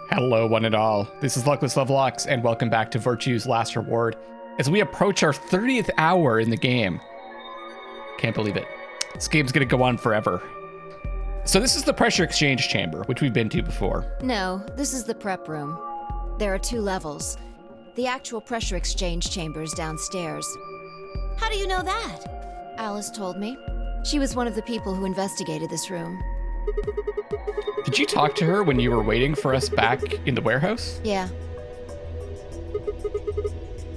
Hello, one and all. This is Luckless LoveLocks, and welcome back to Virtue's Last Reward as we approach our 30th hour in the game. Can't believe it. This game's gonna go on forever. So this is the pressure exchange chamber, which we've been to before. No, this is the prep room. There are 2 levels. The actual pressure exchange chamber is downstairs. How do you know that? Alice told me. She was one of the people who investigated this room. Did you talk to her when you were waiting for us back in the warehouse? Yeah.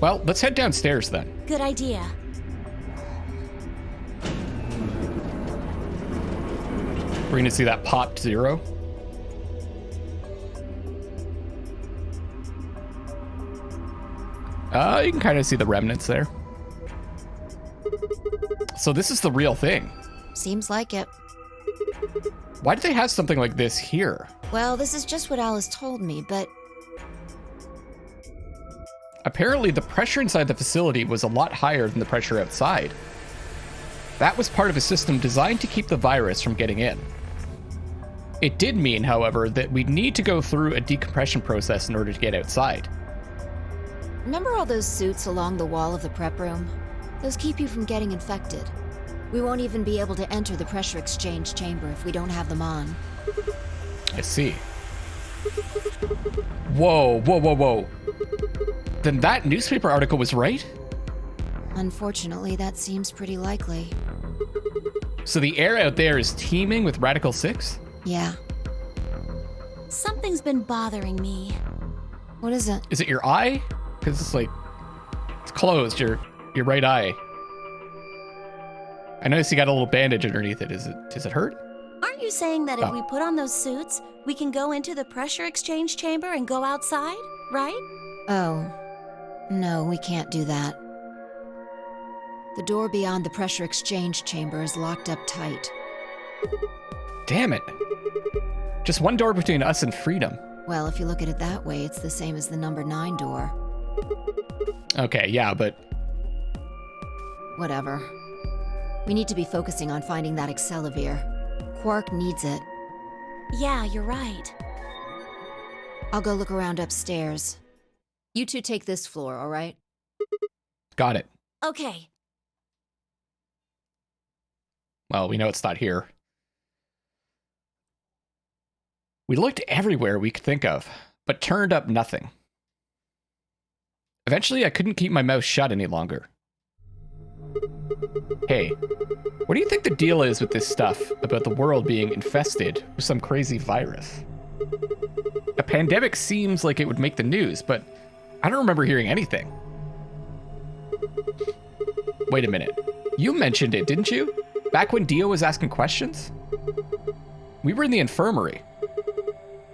Well, let's head downstairs then. Good idea. We're gonna see that popped 0. You can kind of see the remnants there. So this is the real thing. Seems like it. Why do they have something like this here? Well, this is just what Alice told me, but Apparently the pressure inside the facility was a lot higher than the pressure outside. That was part of a system designed to keep the virus from getting in. It did mean, however, that we'd need to go through a decompression process in order to get outside. remember all those suits along the wall of the prep room? Those keep you from getting infected. We won't even be able to enter the pressure exchange chamber if we don't have them on. I see. Whoa, whoa, whoa, whoa. Then that newspaper article was right? Unfortunately, that seems pretty likely. So the air out there is teeming with Radical 6? Yeah. Something's been bothering me. What is it? Is it your eye? Because it's closed, your right eye. I noticed you got a little bandage underneath it. Does it hurt? Aren't you saying that if we put on those suits, we can go into the pressure exchange chamber and go outside, right? Oh. No, we can't do that. The door beyond the pressure exchange chamber is locked up tight. Damn it. Just one door between us and freedom. Well, if you look at it that way, it's the same as the number 9 door. Okay, yeah, but Whatever. We need to be focusing on finding that Accelavir. Quark needs it. Yeah, you're right. I'll go look around upstairs. You two take this floor, all right? got it. Okay. Well, we know it's not here. We looked everywhere we could think of, but turned up nothing. Eventually, I couldn't keep my mouth shut any longer. Hey, what do you think the deal is with this stuff about the world being infested with some crazy virus? A pandemic seems like it would make the news, but I don't remember hearing anything. Wait a minute. You mentioned it, didn't you? Back when Dio was asking questions? We were in the infirmary.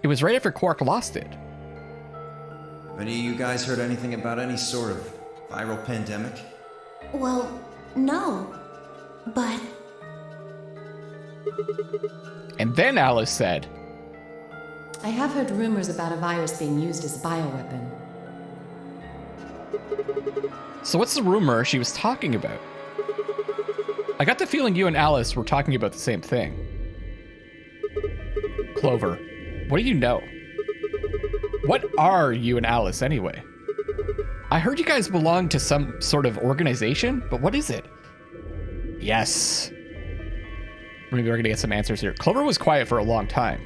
It was right after Quark lost it. Have any of you guys heard anything about any sort of viral pandemic? Well, no. But And then Alice said, I have heard rumors about a virus being used as a bioweapon. so what's the rumor she was talking about? I got the feeling you and Alice were talking about the same thing. Clover, what do you know? What are you and Alice anyway? I heard you guys belong to some sort of organization, but what is it? Yes. Maybe we're gonna get some answers here. Clover was quiet for a long time.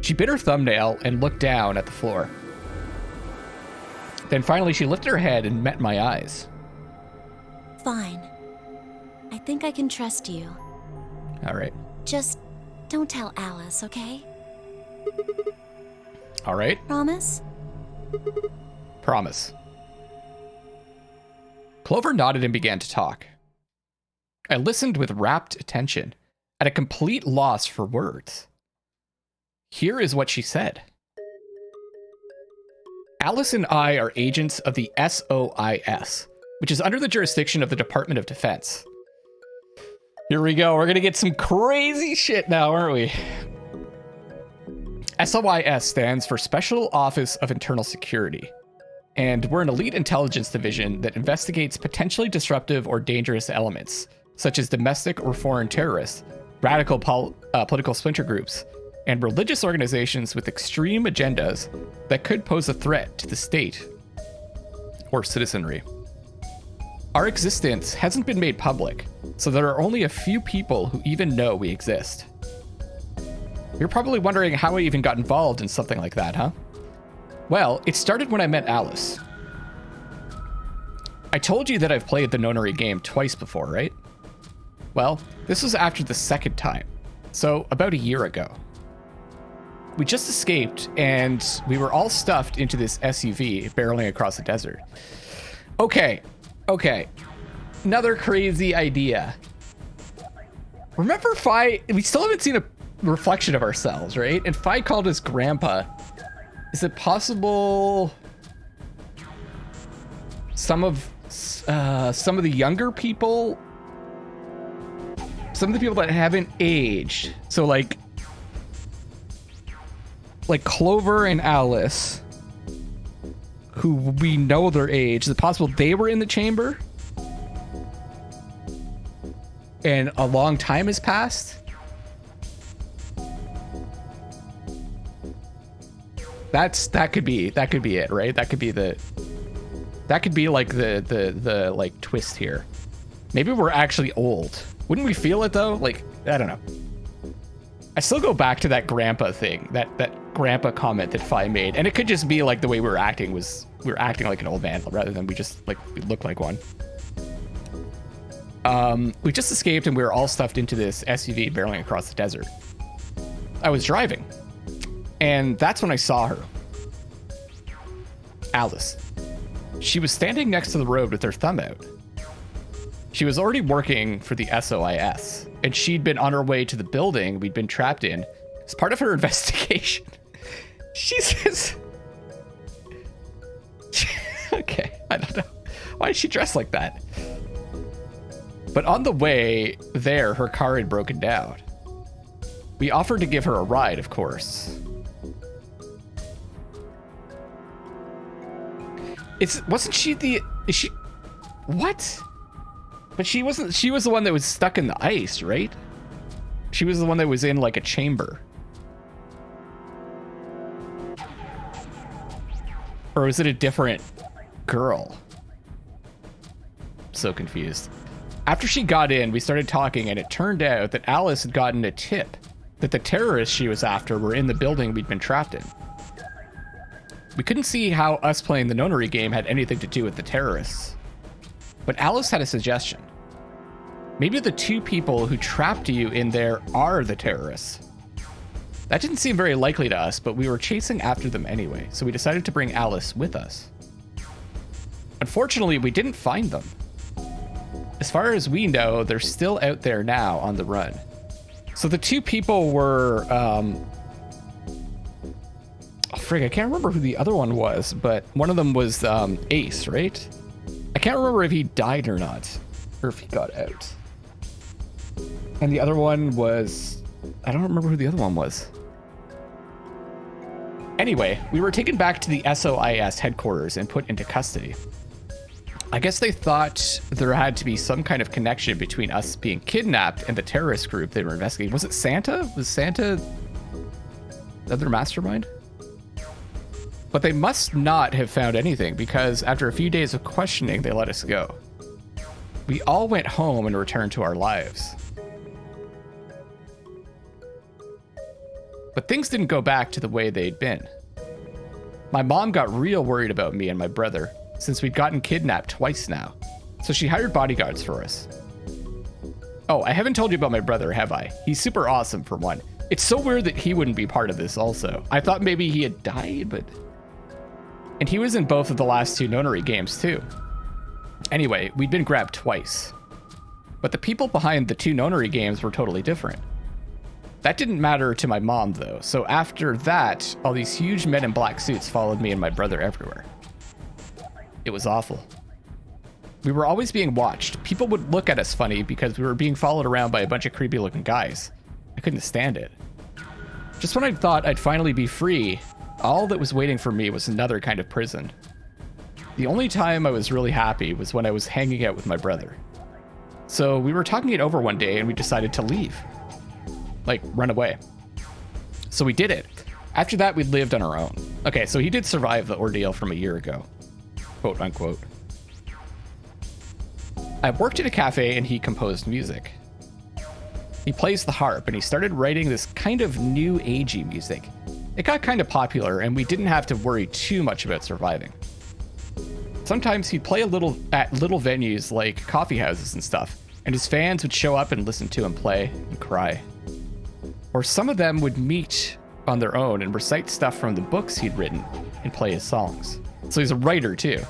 She bit her thumbnail and looked down at the floor. Then finally she lifted her head and met my eyes. fine. I think I can trust you. All right. Just don't tell Alice, okay? All right. Promise? Promise. Clover nodded and began to talk. I listened with rapt attention, at a complete loss for words. Here is what she said. Alice and I are agents of the SOIS, which is under the jurisdiction of the Department of Defense. Here we go. We're going to get some crazy shit now, aren't we? SOIS stands for Special Office of Internal Security, and we're an elite intelligence division that investigates potentially disruptive or dangerous elements, such as domestic or foreign terrorists, radical political splinter groups, and religious organizations with extreme agendas that could pose a threat to the state or citizenry. Our existence hasn't been made public, so there are only a few people who even know we exist. You're probably wondering how I even got involved in something like that, huh? Well, it started when I met Alice. I told you that I've played the Nonary game twice before, right? Well, this was after the second time, so about a year ago. We just escaped, and we were all stuffed into this SUV barreling across the desert. Okay. Another crazy idea. Remember Fi? We still haven't seen a reflection of ourselves, right? And Fi called us Grandpa. Is it possible some of the younger people, some of the people that haven't aged, so like Clover and Alice, who we know their age, is it possible they were in the chamber and a long time has passed? That could be it, right? That could be like the like twist here. Maybe we're actually old. Wouldn't we feel it though? Like, I don't know. I still go back to that grandpa thing, that grandpa comment that Fi made, and it could just be like the way we were acting like an old man rather than we looked like one. We just escaped and we were all stuffed into this SUV barreling across the desert. I was driving, and that's when I saw her. Alice. She was standing next to the road with her thumb out. She was already working for the SOIS, and she'd been on her way to the building we'd been trapped in as part of her investigation. She says... Okay, I don't know. Why is she dressed like that? But on the way there, her car had broken down. We offered to give her a ride, of course. Wasn't she the... Is she... What? But she wasn't... She was the one that was stuck in the ice, right? She was the one that was in, like, a chamber. Or was it a different girl? So confused. After she got in, we started talking, and it turned out that Alice had gotten a tip that the terrorists she was after were in the building we'd been trapped in. We couldn't see how us playing the Nonary game had anything to do with the terrorists. But Alice had a suggestion. Maybe the two people who trapped you in there are the terrorists. That didn't seem very likely to us, but we were chasing after them anyway, so we decided to bring Alice with us. Unfortunately, we didn't find them. As far as we know, they're still out there now on the run. So the two people were... I can't remember who the other one was, but one of them was Ace, right? I can't remember if he died or not, or if he got out. And the other one was... I don't remember who the other one was. Anyway, we were taken back to the SOIS headquarters and put into custody. I guess they thought there had to be some kind of connection between us being kidnapped and the terrorist group they were investigating. Was it Santa? Was Santa the other mastermind? But they must not have found anything, because after a few days of questioning, they let us go. We all went home and returned to our lives. But things didn't go back to the way they'd been. My mom got real worried about me and my brother, since we'd gotten kidnapped twice now, so she hired bodyguards for us. Oh, I haven't told you about my brother, have I? He's super awesome, for one. It's so weird that he wouldn't be part of this also. I thought maybe he had died, but... And he was in both of the last two Nonary games, too. Anyway, we'd been grabbed twice. But the people behind the two Nonary games were totally different. That didn't matter to my mom, though, so after that, all these huge men in black suits followed me and my brother everywhere. It was awful. We were always being watched. People would look at us funny because we were being followed around by a bunch of creepy-looking guys. I couldn't stand it. Just when I thought I'd finally be free, all that was waiting for me was another kind of prison. The only time I was really happy was when I was hanging out with my brother. So we were talking it over one day and we decided to leave. Like, run away. So we did it. After that, we lived on our own. Okay, so he did survive the ordeal from a year ago. Quote unquote. I worked at a cafe and he composed music. He plays the harp and he started writing this kind of new agey music. It got kind of popular and we didn't have to worry too much about surviving. Sometimes he'd play at little venues like coffee houses and stuff, and his fans would show up and listen to him play and cry. Or some of them would meet on their own and recite stuff from the books he'd written and play his songs. So he's a writer too.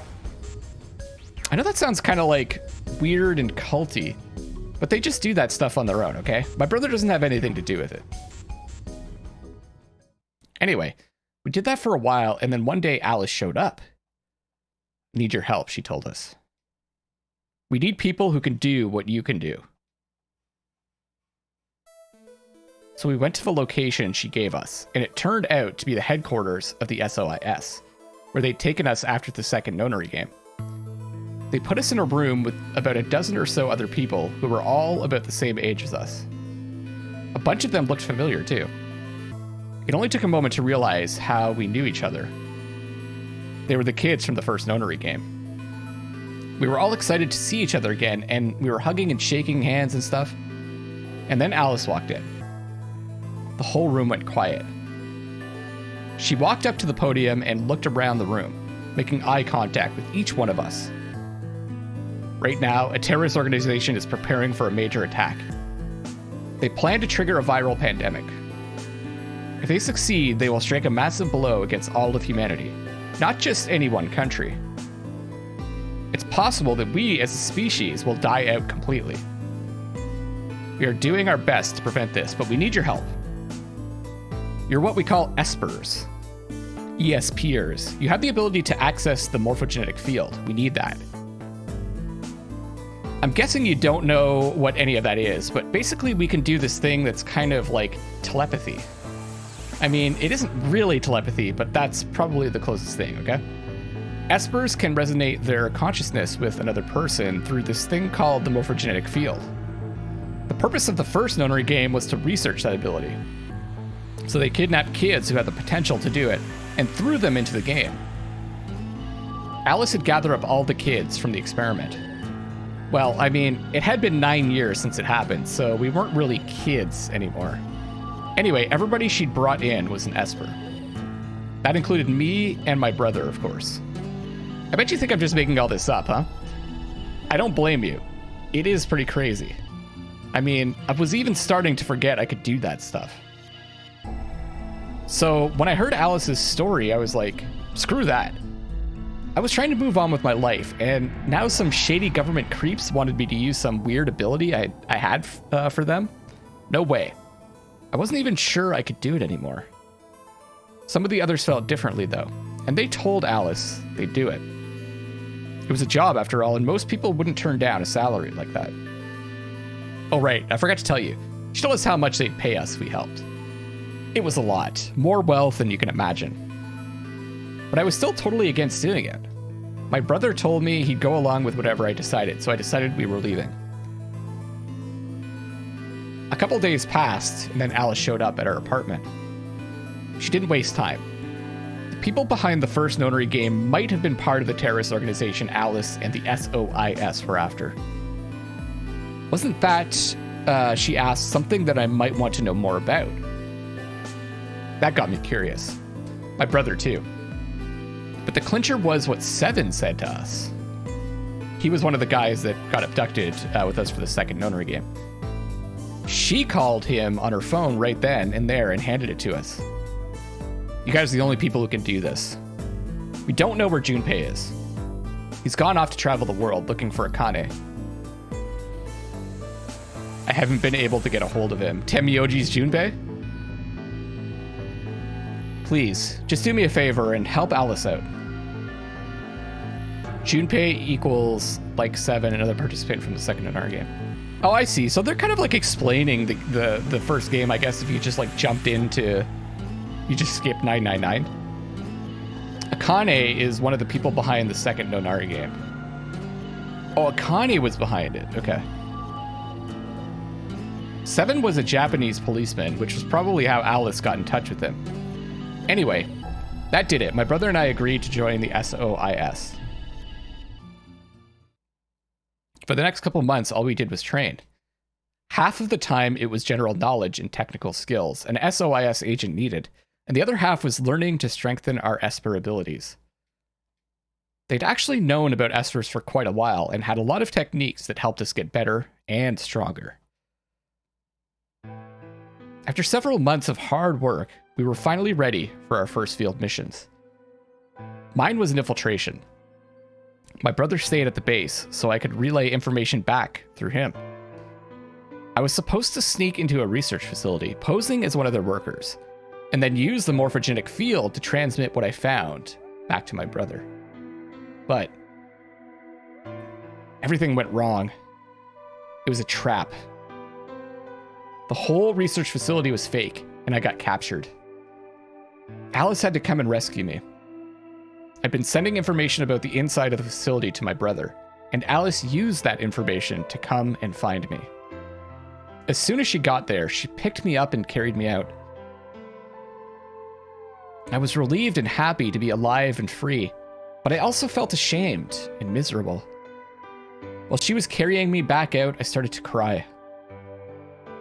I know that sounds kind of like weird and culty, but they just do that stuff on their own, okay? My brother doesn't have anything to do with it. Anyway, we did that for a while, and then one day Alice showed up. Need your help, she told us. We need people who can do what you can do. So we went to the location she gave us, and it turned out to be the headquarters of the SOIS, where they'd taken us after the second Nonary game. They put us in a room with about a dozen or so other people who were all about the same age as us. A bunch of them looked familiar too. It only took a moment to realize how we knew each other. They were the kids from the first Nonary game. We were all excited to see each other again, and we were hugging and shaking hands and stuff. And then Alice walked in. The whole room went quiet. She walked up to the podium and looked around the room, making eye contact with each one of us. Right now, a terrorist organization is preparing for a major attack. They plan to trigger a viral pandemic. If they succeed, they will strike a massive blow against all of humanity, not just any one country. It's possible that we as a species will die out completely. We are doing our best to prevent this, but we need your help. You're what we call espers. ESPers. You have the ability to access the morphogenetic field. We need that. I'm guessing you don't know what any of that is, but basically we can do this thing that's kind of like telepathy. I mean, it isn't really telepathy, but that's probably the closest thing, okay? Espers can resonate their consciousness with another person through this thing called the morphogenetic field. The purpose of the first Nonary game was to research that ability. So they kidnapped kids who had the potential to do it and threw them into the game. Alice had gathered up all the kids from the experiment. Well, I mean, it had been 9 years since it happened, so we weren't really kids anymore. Anyway, everybody she'd brought in was an Esper. That included me and my brother, of course. I bet you think I'm just making all this up, huh? I don't blame you. It is pretty crazy. I mean, I was even starting to forget I could do that stuff. So when I heard Alice's story, I was like, screw that. I was trying to move on with my life, and now some shady government creeps wanted me to use some weird ability I had for them? No way. I wasn't even sure I could do it anymore. Some of the others felt differently, though, and they told Alice they'd do it. It was a job, after all, and most people wouldn't turn down a salary like that. Oh, right, I forgot to tell you. She told us how much they'd pay us if we helped. It was a lot, more wealth than you can imagine. But I was still totally against doing it. My brother told me he'd go along with whatever I decided, so I decided we were leaving. A couple days passed, and then Alice showed up at our apartment. She didn't waste time. The people behind the first Nonary game might have been part of the terrorist organization Alice and the SOIS were after. Wasn't that, she asked, something that I might want to know more about? That got me curious. My brother, too. But the clincher was what Seven said to us. He was one of the guys that got abducted with us for the second Nonary game. She called him on her phone right then and there and handed it to us. You guys are the only people who can do this. We don't know where Junpei is. He's gone off to travel the world looking for Akane. I haven't been able to get a hold of him. Temioji's Junpei? Please, just do me a favor and help Alice out. Junpei equals like 7, another participant from the second Nonary game. Oh, I see. So they're kind of like explaining the first game, I guess, if you just like jumped into, you just skipped 999. Akane is one of the people behind the second Nonary game. Oh, Akane was behind it. Okay. 7 was a Japanese policeman, which was probably how Alice got in touch with him. Anyway, that did it. My brother and I agreed to join the SOIS. For the next couple months, all we did was train. Half of the time, it was general knowledge and technical skills an SOIS agent needed, and the other half was learning to strengthen our Esper abilities. They'd actually known about Espers for quite a while and had a lot of techniques that helped us get better and stronger. After several months of hard work, we were finally ready for our first field missions. Mine was an infiltration. My brother stayed at the base so I could relay information back through him. I was supposed to sneak into a research facility, posing as one of their workers, and then use the morphogenic field to transmit what I found back to my brother. But everything went wrong. It was a trap. The whole research facility was fake, and I got captured. Alice had to come and rescue me. I'd been sending information about the inside of the facility to my brother, and Alice used that information to come and find me. As soon as she got there, she picked me up and carried me out. I was relieved and happy to be alive and free, but I also felt ashamed and miserable. While she was carrying me back out, I started to cry.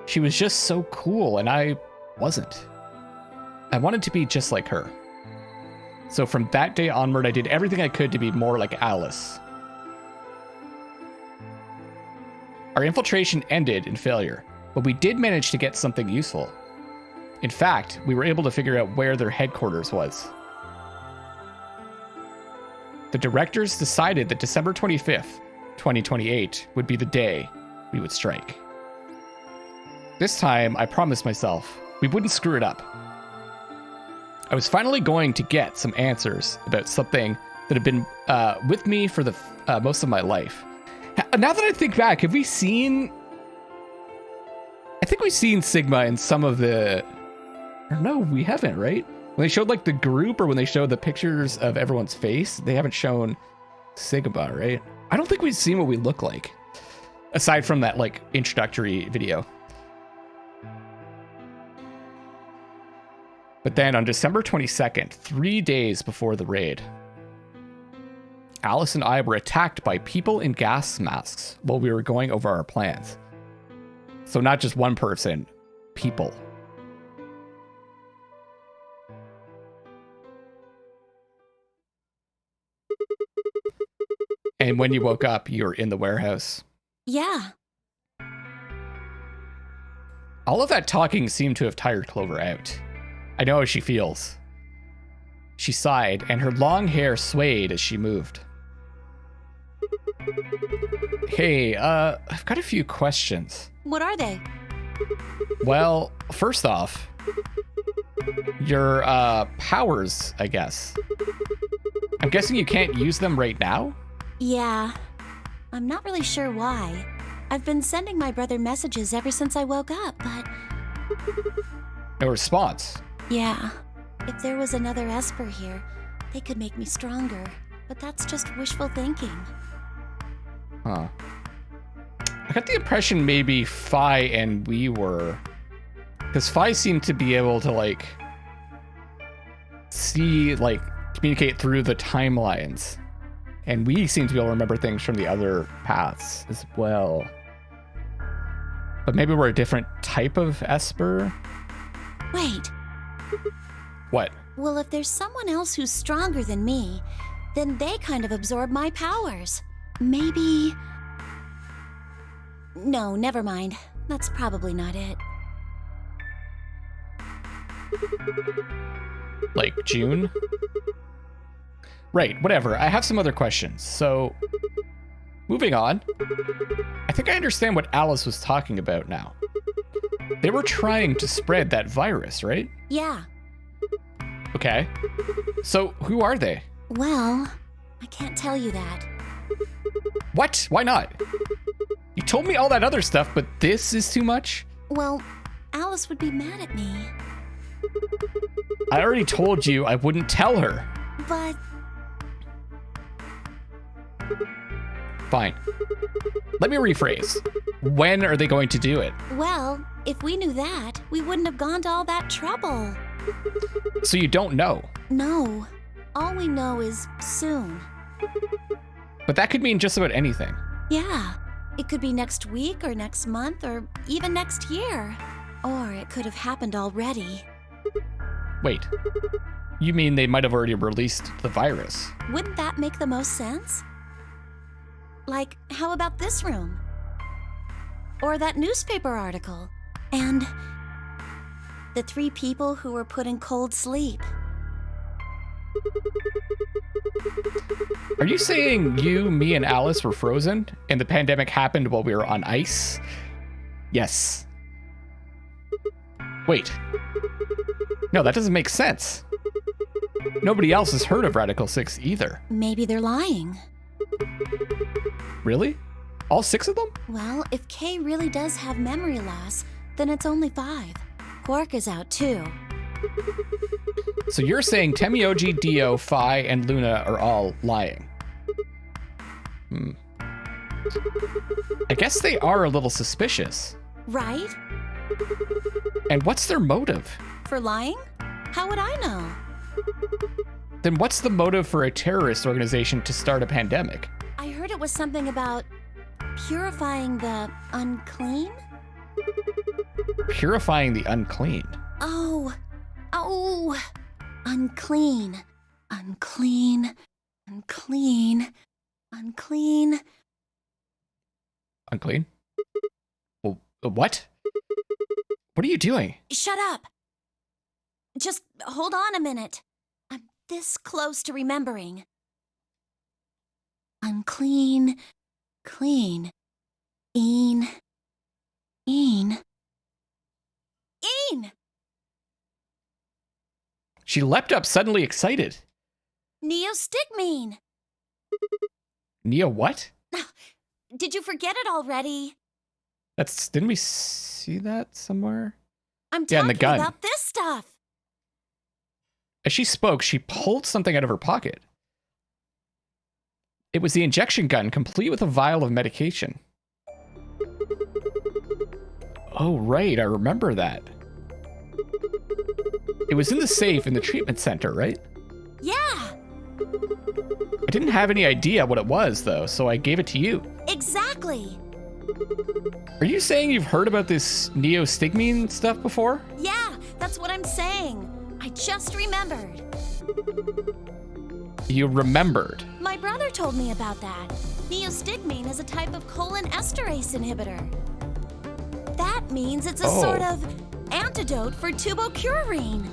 She was just so cool, and I wasn't. I wanted to be just like her. So from that day onward, I did everything I could to be more like Alice. Our infiltration ended in failure, but we did manage to get something useful. In fact, we were able to figure out where their headquarters was. The directors decided that December 25th, 2028 would be the day we would strike. This time, I promised myself we wouldn't screw it up. I was finally going to get some answers about something that had been with me for the most of my life. Now that I think back, have we seen... I think we've seen Sigma in some of the... Or no, we haven't, right? When they showed like the group or when they showed the pictures of everyone's face, they haven't shown Sigma, right? I don't think we've seen what we look like. Aside from that like introductory video. But then on December 22nd, 3 days before the raid, Alice and I were attacked by people in gas masks while we were going over our plans. So not just one person, people. And when you woke up, you were in the warehouse. Yeah. All of that talking seemed to have tired Clover out. I know how she feels. She sighed, and her long hair swayed as she moved. Hey, I've got a few questions. What are they? Well, first off, your powers, I guess. I'm guessing you can't use them right now? Yeah. I'm not really sure why. I've been sending my brother messages ever since I woke up, but... No response. Yeah. If there was another Esper here, they could make me stronger. But that's just wishful thinking. Huh. I got the impression maybe Phi and we were... Because Phi seemed to be able to, like... see, like, communicate through the timelines. And we seem to be able to remember things from the other paths as well. But maybe we're a different type of Esper? Wait. What? Well, if there's someone else who's stronger than me, then they kind of absorb my powers. Maybe... No, never mind. That's probably not it. Like June? Right, whatever. I have some other questions. So, moving on. I think I understand what Alice was talking about now. They were trying to spread that virus, right? Yeah. Okay. So, who are they? Well, I can't tell you that. What? Why not? You told me all that other stuff, but this is too much? Well, Alice would be mad at me. I already told you I wouldn't tell her. But... fine. Let me rephrase. When are they going to do it? Well, if we knew that, we wouldn't have gone to all that trouble. So you don't know. No. All we know is soon. But that could mean just about anything. Yeah. It could be next week or next month or even next year. Or it could have happened already. Wait. You mean they might have already released the virus? Wouldn't that make the most sense? Like, how about this room? Or that newspaper article? And the 3 people who were put in cold sleep. Are you saying you, me, and Alice were frozen and the pandemic happened while we were on ice? Yes. Wait. No, that doesn't make sense. Nobody else has heard of Radical 6 either. Maybe they're lying. Really? All 6 of them? Well, if Kay really does have memory loss, then it's only 5. Quark is out too. So you're saying Temioji, Dio, Phi, and Luna are all lying? I guess they are a little suspicious. Right? And what's their motive? For lying? How would I know? Then what's the motive for a terrorist organization to start a pandemic? I heard it was something about purifying the unclean? Purifying the unclean. Oh. Unclean. Unclean. Unclean. Unclean. Unclean? Well, what? What are you doing? Shut up. Just hold on a minute. I'm this close to remembering. Unclean. Clean. Een. She leapt up, suddenly excited. Neostigmine. Neo what? Did you forget it already? Didn't we see that somewhere? I'm Yeah, in the talking gun. about this stuff. As she spoke, she pulled something out of her pocket. It was the injection gun, complete with a vial of medication. Oh, right, I remember that. It was in the safe in the treatment center, right? Yeah, I didn't have any idea what it was, though, so I gave it to you. exactly. Are you saying you've heard about this neostigmine stuff before? Yeah, that's what I'm saying. I just remembered. You remembered. My brother told me about that. Neostigmine is a type of colon esterase inhibitor. That means it's a sort of antidote for tubocurarine.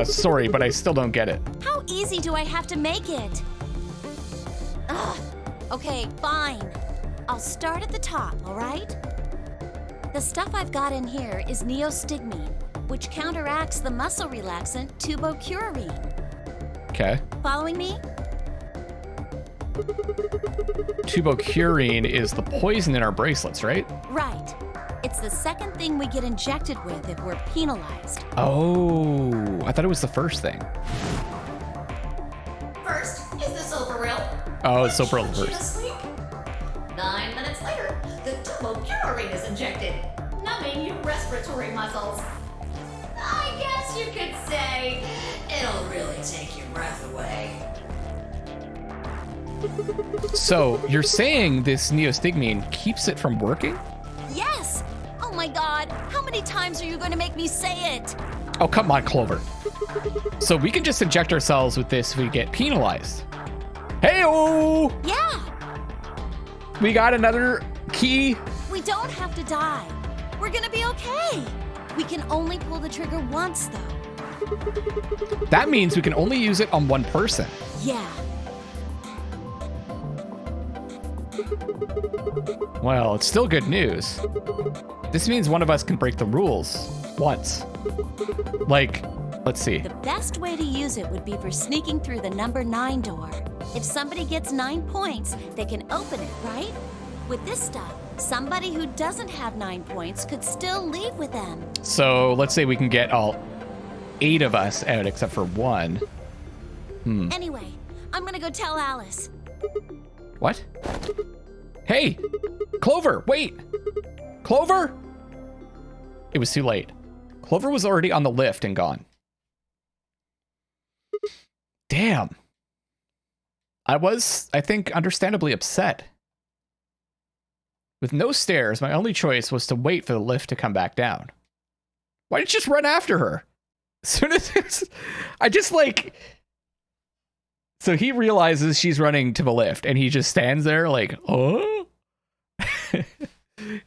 Sorry, but I still don't get it. How easy do I have to make it? Ugh. Okay, fine. I'll start at the top, all right? The stuff I've got in here is neostigmine, which counteracts the muscle relaxant tubocurarine. Okay. Following me? Tubocurarine is the poison in our bracelets, right? Right. It's the second thing we get injected with if we're penalized. Oh, I thought it was the first thing. First is the Soparil. Oh, it's Soparil Which puts you to first. sleep. 9 minutes later, the tubocurarine is injected, numbing your respiratory muscles. I guess you could say it'll really take your breath away. So you're saying this neostigmine keeps it from working? Yes! Oh my god, how many times are you going to make me say it? Oh, come on, Clover. So we can just inject ourselves with this if we get penalized. Hey-oh! Yeah! We got another key. We don't have to die. We're gonna be okay. We can only pull the trigger once, though. That means we can only use it on one person. Yeah. Well, it's still good news. This means one of us can break the rules once. Like, let's see. The best way to use it would be for sneaking through the number 9 door. If somebody gets 9 points, they can open it, right? With this stuff, somebody who doesn't have 9 points could still leave with them. So let's say we can get all 8 of us out except for one. Anyway, I'm gonna go tell Alice. What? Hey! Clover, wait! Clover? It was too late. Clover was already on the lift and gone. Damn. I was, I think, understandably upset. With no stairs, my only choice was to wait for the lift to come back down. Why didn't you just run after her? As soon as I just like... So he realizes she's running to the lift, and he just stands there like, oh?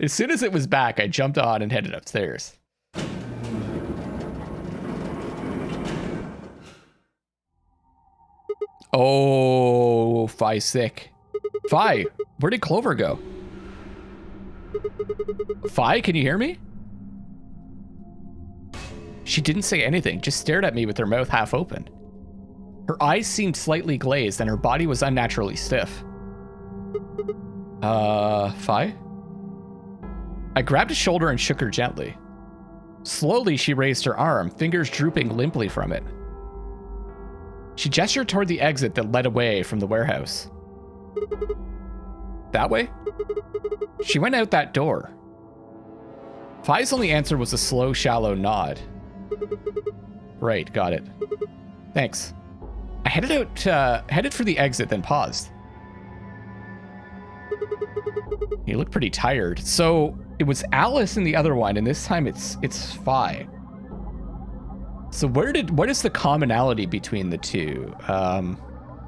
As soon as it was back, I jumped on and headed upstairs. Oh, Fi's sick. Fi, where did Clover go? Fi, can you hear me? She didn't say anything, just stared at me with her mouth half open. Her eyes seemed slightly glazed and her body was unnaturally stiff. Fi? I grabbed his shoulder and shook her gently. Slowly, she raised her arm, fingers drooping limply from it. She gestured toward the exit that led away from the warehouse. That way? She went out that door. Fi's only answer was a slow, shallow nod. Right, got it. Thanks. I headed for the exit, then paused. You look pretty tired. So it was Alice in the other one, and this time it's Fi. So what is the commonality between the two?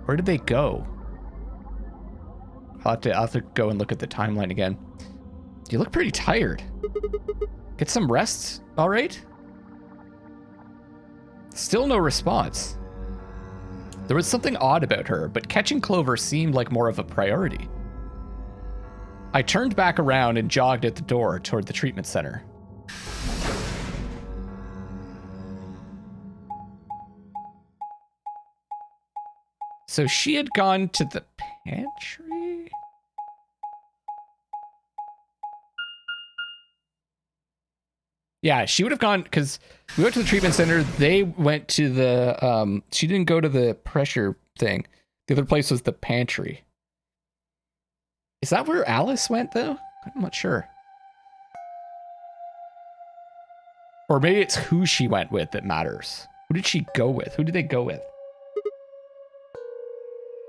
Where did they go? I'll have to go and look at the timeline again. You look pretty tired. Get some rest, all right? Still no response. There was something odd about her, but catching Clover seemed like more of a priority. I turned back around and jogged at the door toward the treatment center. So she had gone to the pantry? Yeah, she would have gone, because we went to the treatment center. They went to the, she didn't go to the pressure thing. The other place was the pantry. Is that where Alice went, though? I'm not sure. Or maybe it's who she went with that matters. Who did she go with? Who did they go with?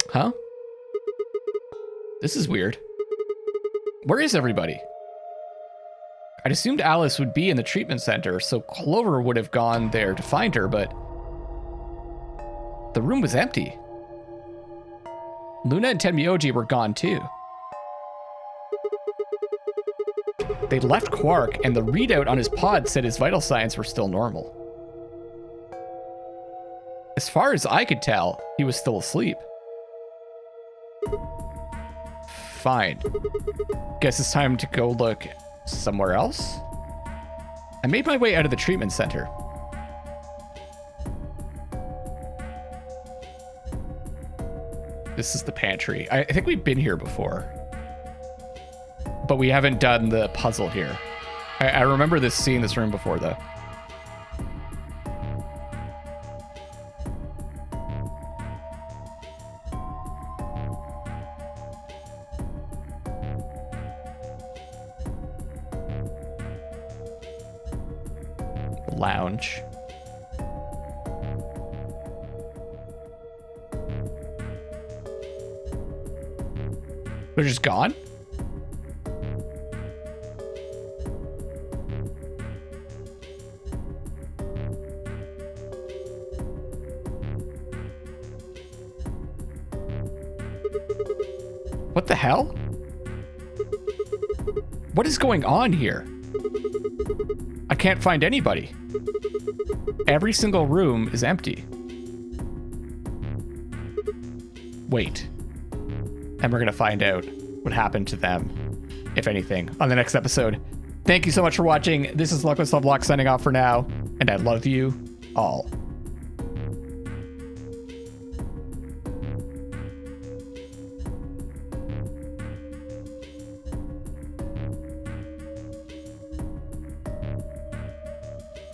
Huh? This is weird. Where is everybody? I'd assumed Alice would be in the treatment center, so Clover would have gone there to find her, but the room was empty. Luna and Tenmyoji were gone too. They'd left Quark, and the readout on his pod said his vital signs were still normal. As far as I could tell, he was still asleep. Fine. Guess it's time to go look somewhere else? I made my way out of the treatment center. This is the pantry. I think we've been here before. But we haven't done the puzzle here. I remember seeing this room before, though. Lounge. They're just gone? What the hell? What is going on here? I can't find anybody. Every single room is empty. Wait. And we're going to find out what happened to them, if anything, on the next episode. Thank you so much for watching. This is Luckless LoveLinks signing off for now, and I love you all.